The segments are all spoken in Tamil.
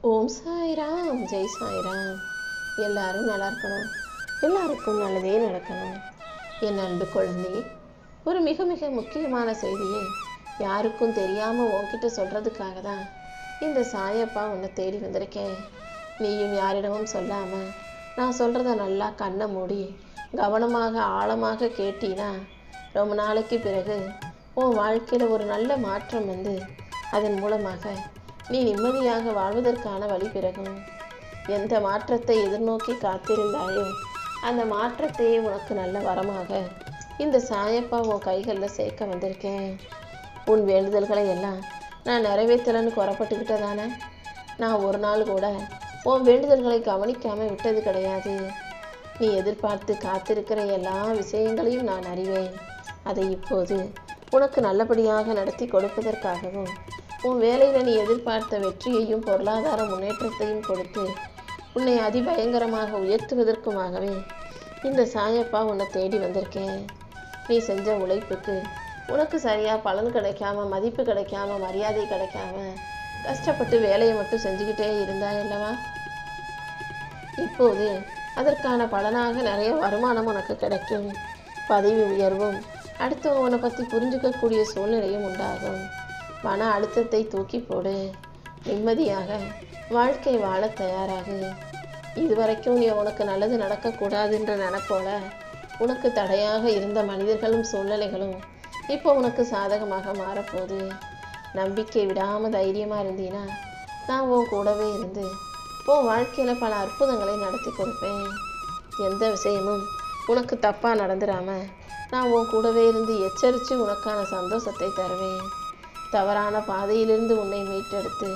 ஓம் சாய்ராம், ஜெய் சாய்ராம். எல்லாரும் நல்லா இருக்கணும், எல்லாருக்கும் நல்லதே நடக்கணும். என் அன்பு குழந்தை, ஒரு மிக மிக முக்கியமான செய்தியை யாருக்கும் தெரியாமல் உன்கிட்ட சொல்கிறதுக்காக தான் இந்த சாயப்பா உன்னை தேடி வந்திருக்கேன். நீயும் யாரிடமும் சொல்லாமல் நான் சொல்கிறத நல்லா கண்ணை மூடி கவனமாக ஆழமாக கேட்டினா ரொம்ப நாளைக்கு பிறகு உன் வாழ்க்கையில் ஒரு நல்ல மாற்றம் வந்து அதன் மூலமாக நீ நிம்மதியாக வாழ்வதற்கான வழி பிறகும். எந்த மாற்றத்தை எதிர்நோக்கி காத்திருந்தாயோ அந்த மாற்றத்தையே உனக்கு நல்ல வரமாக இந்த சாயப்பா உன் கைகளில் சேர்க்க வந்திருக்கேன். உன் வேண்டுதல்களை எல்லாம் நான் நிறைவேற்றலன்னு குறப்பட்டுக்கிட்டதானே? நான் ஒரு நாள் கூட உன் வேண்டுதல்களை கவனிக்காமல் விட்டது கிடையாது. நீ எதிர்பார்த்து காத்திருக்கிற எல்லா விஷயங்களையும் நான் அறிவேன். அதை இப்போது உனக்கு நல்லபடியாக நடத்தி கொடுப்பதற்காகவும் உன் வேலையில் நீ எதிர்பார்த்த வெற்றியையும் பொருளாதார முன்னேற்றத்தையும் கொடுத்து உன்னை அதிபயங்கரமாக உயர்த்துவதற்குமாகவே இந்த சாயப்பா உன்னை தேடி வந்திருக்கேன். நீ செஞ்ச உழைப்புக்கு உனக்கு சரியாக பலன் கிடைக்காம, மதிப்பு கிடைக்காம, மரியாதை கிடைக்காம கஷ்டப்பட்டு வேலையை மட்டும் செஞ்சுக்கிட்டே இருந்தாயல்லவா? இப்போது அதற்கான பலனாக நிறைய வருமானம் உனக்கு கிடைக்கும். பதவி உயர்வும் அடுத்தவங்க உன்னை பற்றி புரிஞ்சுக்கக்கூடிய சூழ்நிலையும் உண்டாகும். மன அழுத்தத்தை தூக்கி போடு. நிம்மதியாக வாழ்க்கை வாழ தயாராகு. இதுவரைக்கும் நீ உனக்கு நல்லது நடக்கக்கூடாதுன்ற நினைப்போல உனக்கு தடையாக இருந்த மனிதர்களும் சூழ்நிலைகளும் இப்போ உனக்கு சாதகமாக மாறப்போகுது. நம்பிக்கை விடாமல் தைரியமாக இருந்தீன்னா நான் உன் கூடவே இருந்து உன் வாழ்க்கையில் பல அற்புதங்களை நடத்தி கொடுப்பேன். எந்த விஷயமும் உனக்கு தப்பாக நடந்துடாம நான் உன் கூடவே இருந்து எச்சரித்து உனக்கான சந்தோஷத்தை தருவேன். தவறான பாதையிலிருந்து உன்னை மீட்டெடுத்து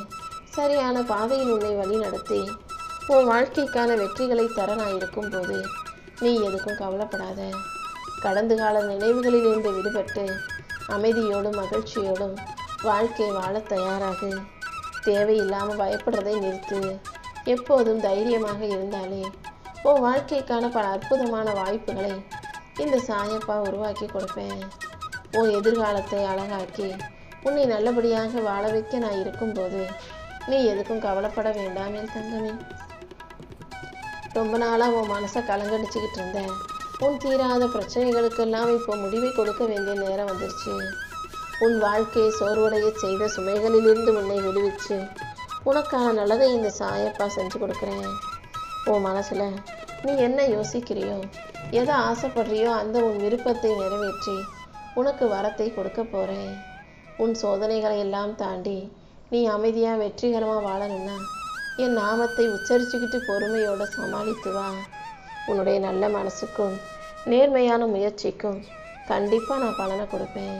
சரியான பாதையில் உன்னை வழி நடத்தி உன் வாழ்க்கைக்கான வெற்றிகளை தர நான் இருக்கும்போது நீ எதுக்கும் கவலைப்படாத. கடந்த கால நினைவுகளிலிருந்து விடுபட்டு அமைதியோடும் மகிழ்ச்சியோடும் வாழ்க்கை வாழ தயாராகு. தேவையில்லாமல் பயப்படுறதை நிறுத்து. எப்போதும் தைரியமாக இருந்தாலே உன் வாழ்க்கைக்கான பல அற்புதமான வாய்ப்புகளை இந்த சாயப்பா உருவாக்கி கொடுப்பேன். உன் எதிர்காலத்தை அழகாக்கி உன்னை நல்லபடியாக வாழ வைக்க நான் இருக்கும்போது நீ எதுக்கும் கவலைப்பட வேண்டாம் என் தங்கமே. ரொம்ப நாளாக உன் மனசை கலங்கடிச்சுக்கிட்டு இருந்த உன் தீராத பிரச்சனைகளுக்கெல்லாம் இப்போ முடிவை கொடுக்க வேண்டிய நேரம் வந்துருச்சு. உன் வாழ்க்கையை சோர்வடைய செய்த சுமைகளிலிருந்து உன்னை விடுவிச்சு உனக்கான நல்லதை இந்த சாயப்பா செஞ்சு கொடுக்குறேன். உன் மனசில் நீ என்ன யோசிக்கிறியோ, எதை ஆசைப்படுறியோ அந்த உன் விருப்பத்தை நிறைவேற்றி உனக்கு வரத்தை கொடுக்க போகிறேன். உன் சோதனைகளை எல்லாம் தாண்டி நீ அமைதியாக வெற்றிகரமாக வாழணும்னா என் நாமத்தை உச்சரிச்சுக்கிட்டு பொறுமையோடு சமாளித்து வா. உன்னுடைய நல்ல மனசுக்கும் நேர்மையான முயற்சிக்கும் கண்டிப்பாக நான் பலனை கொடுப்பேன்.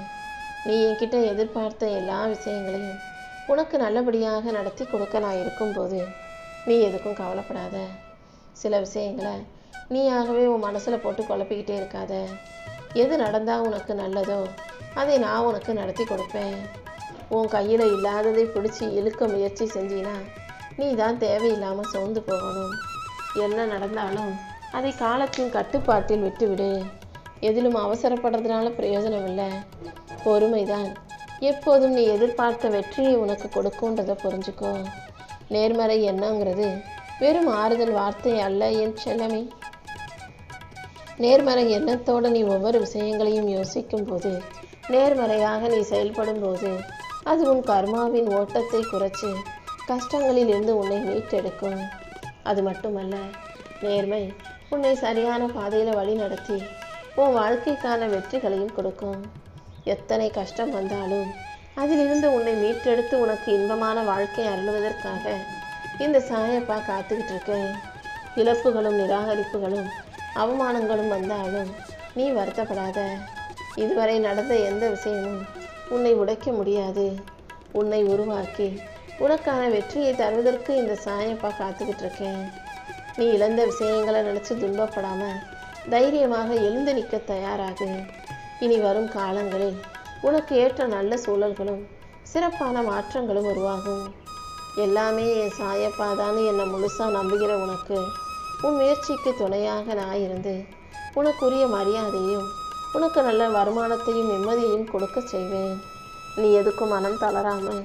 நீ என்கிட்ட எதிர்பார்த்த எல்லா விஷயங்களையும் உனக்கு நல்லபடியாக நடத்தி கொடுக்க நான் இருக்கும்போது நீ எதுக்கும் கவலைப்படாத. சில விஷயங்களை நீயாகவே உன் மனசில் போட்டு குழப்பிக்கிட்டே இருக்காத. எது நடந்தால் உனக்கு நல்லதோ அதை நான் உனக்கு நடத்தி கொடுப்பேன். உன் கையில் இல்லாததை பிடிச்சி இழுக்க முயற்சி செஞ்சினா நீ தான் தேவையில்லாமல் சோர்ந்து போகணும். என்ன நடந்தாலும் அதை காலத்தின் கட்டுப்பாட்டில் விட்டுவிடு. எதிலும் அவசரப்படுறதுனால பிரயோஜனம் இல்லை. பொறுமைதான் எப்போதும் நீ எதிர்பார்த்த வெற்றியை உனக்கு கொடுக்குன்றதை புரிஞ்சுக்கோ. நேர்மறை எண்ணங்கிறது வெறும் ஆறுதல் வார்த்தை அல்ல என் செல்லமே. நேர்மறை எண்ணத்தோடு நீ ஒவ்வொரு விஷயங்களையும் யோசிக்கும் போது, நேர்மறையாக நீ செயல்படும் போது அது உன் கர்மாவின் ஓட்டத்தை குறைச்சி கஷ்டங்களில் இருந்து உன்னை மீட்டெடுக்கும். அது மட்டுமல்ல, நேர்மை உன்னை சரியான பாதையில் வழி நடத்தி உன் வாழ்க்கைக்கான வெற்றிகளையும் கொடுக்கும். எத்தனை கஷ்டம் வந்தாலும் அதிலிருந்து உன்னை மீட்டெடுத்து உனக்கு இன்பமான வாழ்க்கை அருளுவதற்காக இந்த சாயப்பா காத்துக்கிட்டு இருக்கேன். இழப்புகளும் நிராகரிப்புகளும் அவமானங்களும் வந்தாலும் நீ வருத்தப்படாத. இதுவரை நடந்த எந்த விஷயமும் உன்னை உடைக்க முடியாது. உன்னை உருவாக்கி உனக்கான வெற்றியை தருவதற்கு இந்த சாயப்பா காத்துக்கிட்டு இருக்கேன். நீ இழந்த விஷயங்களை நினச்சி துன்பப்படாமல் தைரியமாக எழுந்து நிற்க தயாராகு. இனி வரும் காலங்களில் உனக்கு ஏற்ற நல்ல சூழல்களும் சிறப்பான மாற்றங்களும் உருவாகும். எல்லாமே என் சாயப்பா தான் என்னை முழுசாக நம்புகிற உனக்கு உன் முயற்சிக்கு துணையாக நான் இருந்து உனக்குரிய மரியாதையும் உனக்கு நல்ல வருமானத்தையும் நிம்மதியையும் கொடுக்க செய்வேன். நீ எதுக்கும் மனம் தளராமல்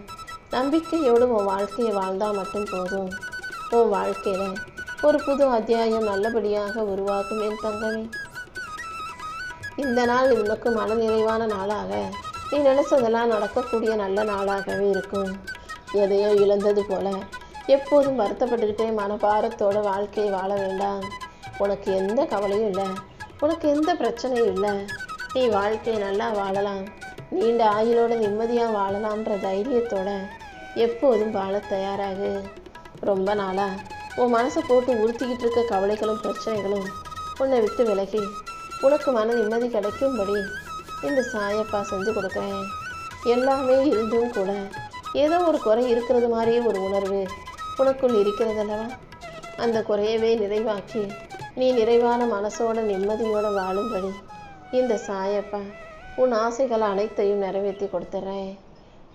நம்பிக்கையோடு உன் வாழ்க்கையை வாழ்ந்தால் மட்டும் போதும். உன் வாழ்க்கையில் ஒரு புது அத்தியாயம் நல்லபடியாக உருவாக்கும் என் தங்கமே. இந்த நாள் உனக்கு மன நிறைவான நாளாக, நீ நினைச்சதெல்லாம் நடக்கக்கூடிய நல்ல நாளாகவே இருக்கும். எதையோ இழந்தது போல எப்போதும் வருத்தப்பட்டுக்கிட்டே மனபாரத்தோட வாழ்க்கையை வாழ வேண்டாம். உனக்கு எந்த கவலையும் இல்லை, உனக்கு எந்த பிரச்சனையும் இல்லை. நீ வாழ்க்கையை நல்லா வாழலாம், நீண்ட ஆயுளோட நிம்மதியாக வாழலாம்ன்ற தைரியத்தோட எப்போதும் வாழ தயாராகு. ரொம்ப நாளாக உன் மனசை போட்டு உறுத்திக்கிட்டு இருக்க கவலைகளும் பிரச்சனைகளும் உன்னை விட்டு விலகி உனக்கு மன நிம்மதி கிடைக்கும்படி இந்த சாயப்பா செஞ்சு கொடுக்குறேன். எல்லாமே இருந்தும் கூட ஏதோ ஒரு குறை இருக்கிறது மாதிரியே ஒரு உணர்வு உனக்குள் இருக்கிறதல்லவா? அந்த குறையவே நிறைவாக்கி நீ நிறைவான மனசோட நிம்மதியோட வாழும்படி இந்த சாயப்பா உன் ஆசைகள் அனைத்தையும் நிறைவேற்றி கொடுத்துட்றேன்.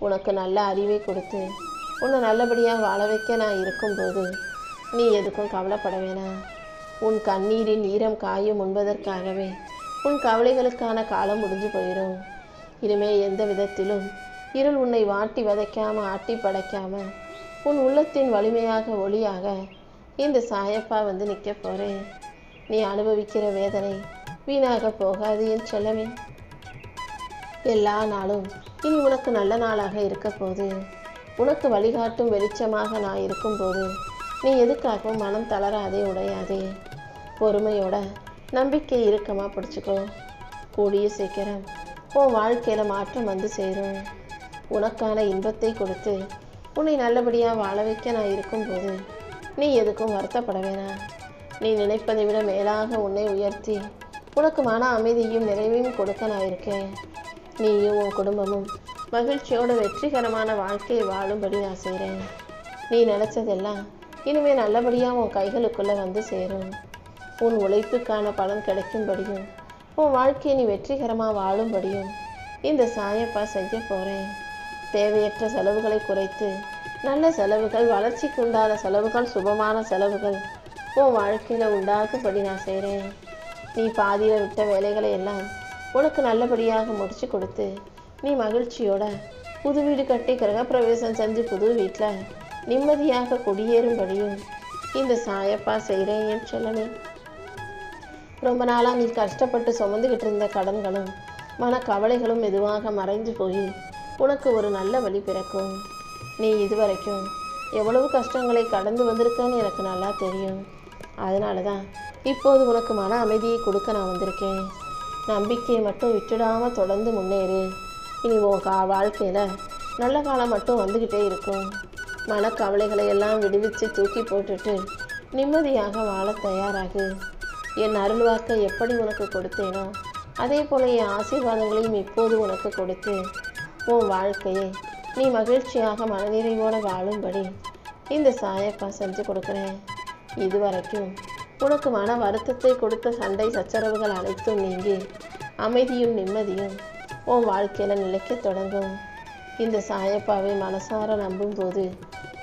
உனக்கு நல்ல அறிவை கொடுத்து உன்னை நல்லபடியாக வாழ வைக்க நான் இருக்கும்போது நீ எதுக்கும் கவலைப்பட வேணாம். உன் கண்ணீரின் ஈரம் காயும் முன்பதற்காகவே உன் கவலைகளுக்கான காலம் முடிஞ்சு போயிடும். இனிமே எந்த விதத்திலும் இருள் உன்னை வாட்டி வதைக்காம ஆட்டி படைக்காம உன் உள்ளத்தின் வலிமையாக ஒளியாக இந்த சாயப்பா வந்து நிற்க போகிறேன். நீ அனுபவிக்கிற வேதனை வீணாக போகாது என் செல்லமே. எல்லா நாளும் இனி உனக்கு நல்ல நாளாக இருக்க போது. உனக்கு வழிகாட்டும் வெளிச்சமாக நான் இருக்கும்போது நீ எதுக்காகவும் மனம் தளராதே, உடையாதே. பொறுமையோட நம்பிக்கை இறுக்கமாக பிடிச்சிக்கோ. கூடிய சீக்கிரம் உன் வாழ்க்கையில் மாற்றம் வந்து சேரும். உனக்கான இன்பத்தை கொடுத்து உன்னை நல்லபடியாக வாழ வைக்க நான் இருக்கும்போது நீ எதுக்கும் வருத்தப்பட வேணாம். நீ நினைப்பதை விட மேலாக உன்னை உயர்த்தி உனக்கு மன அமைதியும் நிறைவையும் கொடுக்க நான் இருக்கேன். நீயும் உன் குடும்பமும் மகிழ்ச்சியோட வெற்றிகரமான வாழ்க்கையை வாழும்படி நான் செய்கிறேன். நீ நினச்சதெல்லாம் இனிமேல் நல்லபடியாக உன் கைகளுக்குள்ளே வந்து சேரும். உன் உழைப்புக்கான பலன் கிடைக்கும்படியும் உன் வாழ்க்கையை நீ வெற்றிகரமாக வாழும்படியும் இந்த சாயப்பா செய்ய போகிறேன். தேவையற்ற செலவுகளை குறைத்து நல்ல செலவுகள், வளர்ச்சிக்கு உண்டான செலவுகள், சுபமான செலவுகள் உன் வாழ்க்கையில் உண்டாகும்படி நான் செய்கிறேன். நீ பாதியில் விட்ட வேலைகளை எல்லாம் உனக்கு நல்லபடியாக முடிச்சு கொடுத்து நீ மகிழ்ச்சியோட புது வீடு கட்டி கிரகப்பிரவேசம் செஞ்சு புது வீட்டில் நிம்மதியாக குடியேறும்படியும் இந்த சாயப்பா செய்கிறேன் என் செல்லமே. ரொம்ப நாளாக நீ கஷ்டப்பட்டு சுமந்துக்கிட்டு இருந்த கடன்களும் மனக்கவலைகளும் மெதுவாக மறைஞ்சு போய் உனக்கு ஒரு நல்ல வழி பிறக்கும். நீ இதுவரைக்கும் எவ்வளவு கஷ்டங்களை கடந்து வந்திருக்கன்னு எனக்கு நல்லா தெரியும். அதனால தான் இப்போது உனக்கு மன அமைதியை கொடுக்க நான் வந்திருக்கேன். நம்பிக்கையை மட்டும் விட்டுடாமல் தொடர்ந்து முன்னேறு. இனி உன் வாழ்க்கையில் நல்ல காலம் மட்டும் வந்துக்கிட்டே இருக்கும். மனக்கவலைகளை எல்லாம் விடுவித்து தூக்கி போட்டுட்டு நிம்மதியாக வாழ தயாராகு. என் அருள்வாக்கை எப்படி உனக்கு கொடுத்தேனோ அதே போல் என் ஆசீர்வாதங்களையும் இப்போது உனக்கு கொடுத்து உன் வாழ்க்கையை நீ மகிழ்ச்சியாக மனநிறைவோடு வாழும்படி இந்த சாயப்பா செஞ்சு கொடுக்குறேன். இதுவரைக்கும் உனக்கு மன வருத்தத்தை கொடுத்த சண்டை சச்சரவுகள் அனைத்தும் நீங்கி அமைதியும் நிம்மதியும் உன் வாழ்க்கையில் நிலைக்க தொடங்கும். இந்த சாயப்பாவை மனசார நம்பும்போது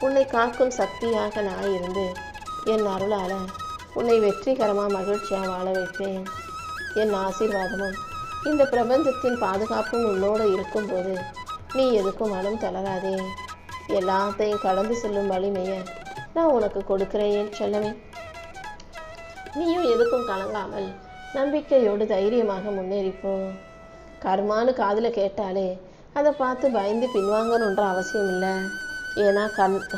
உன்னை காக்கும் சக்தியாக நான் இருந்து என் அருளால் உன்னை வெற்றிகரமாக மகிழ்ச்சியாக வாழ வைப்பேன். என் ஆசீர்வாதமும் இந்த பிரபஞ்சத்தின் பாதுகாப்பும் உன்னோடு இருக்கும்போது நீ எதுக்கும் மனம் தளராதே. எல்லாத்தையும் கடந்து செல்லும் வலிமையை நான் உனக்கு கொடுக்குறேன் என் செல்லமே. நீயும் எதுக்கும் கலங்காமல் நம்பிக்கையோடு தைரியமாக முன்னேறிப்போம். கர்மான்னு காதில் கேட்டாலே அதை பார்த்து பயந்து பின்வாங்கணுன்ற அவசியம் இல்லை. ஏன்னா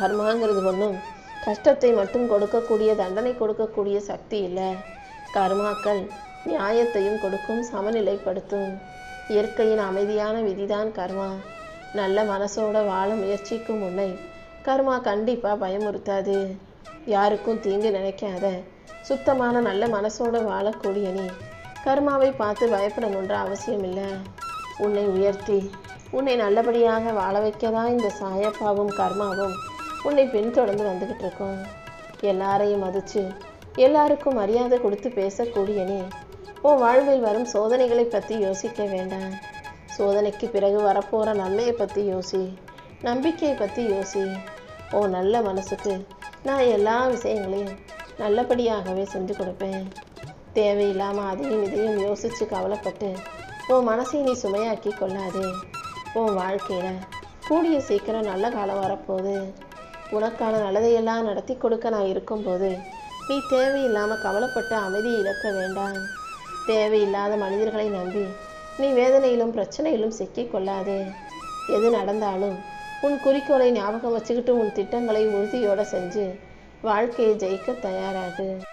கர்மாங்கிறது ஒன்றும் கஷ்டத்தை மட்டும் கொடுக்கக்கூடிய, தண்டனை கொடுக்கக்கூடிய சக்தி இல்லை. கர்மாக்கள் நியாயத்தையும் கொடுக்கும், சமநிலைப்படுத்தும். இயற்கையின் அமைதியான விதிதான் கர்மா. நல்ல மனசோட வாழ முயற்சிக்கும் உன்னை கர்மா கண்டிப்பாக பயமுறுத்தாது. யாருக்கும் தீங்கு நினைக்காத சுத்தமான நல்ல மனசோட வாழக்கூடிய நீ கர்மாவை பார்த்து பயப்படணுன்ற அவசியம் இல்லை. உன்னை உயர்த்தி உன்னை நல்லபடியாக வாழ வைக்கதான் இந்த சாயப்பாவும் கர்மாவும் உன்னை பின்தொடர்ந்து வந்துக்கிட்டு இருக்கோம். எல்லாரையும் மதித்து எல்லாருக்கும் மரியாதை கொடுத்து பேசக்கூடிய நீ உன் வாழ்வில் வரும் சோதனைகளை பற்றி யோசிக்க வேண்டாம். சோதனைக்கு பிறகு வரப்போகிற நன்மையை பற்றி யோசி, நம்பிக்கையை பற்றி யோசி. உன் நல்ல மனசுக்கு நான் எல்லா விஷயங்களையும் நல்லபடியாகவே செஞ்சு கொடுப்பேன். தேவையில்லாமல் அதையும் இதையும் யோசித்து கவலைப்பட்டு உன் மனசை நீ சுமையாக்கி கொள்ளாதே. உன் வாழ்க்கையில் கூடிய சீக்கிரம் நல்ல காலம் வரப்போகுது. உனக்கான நல்லதையெல்லாம் நடத்தி கொடுக்க நான் இருக்கும்போது நீ தேவையில்லாமல் கவலைப்பட்டு அமைதியை இழக்க வேண்டாம். தேவையில்லாத மனிதர்களை நம்பி நீ வேதனையிலும் பிரச்சனையிலும் சிக்கிக் கொள்ளாதே. எது நடந்தாலும் உன் குறிக்கோளை ஞாபகம் வச்சுக்கிட்டு உன் திட்டங்களை உறுதியோடு செஞ்சு வாழ்க்கையை ஜெயிக்க தயாராகு.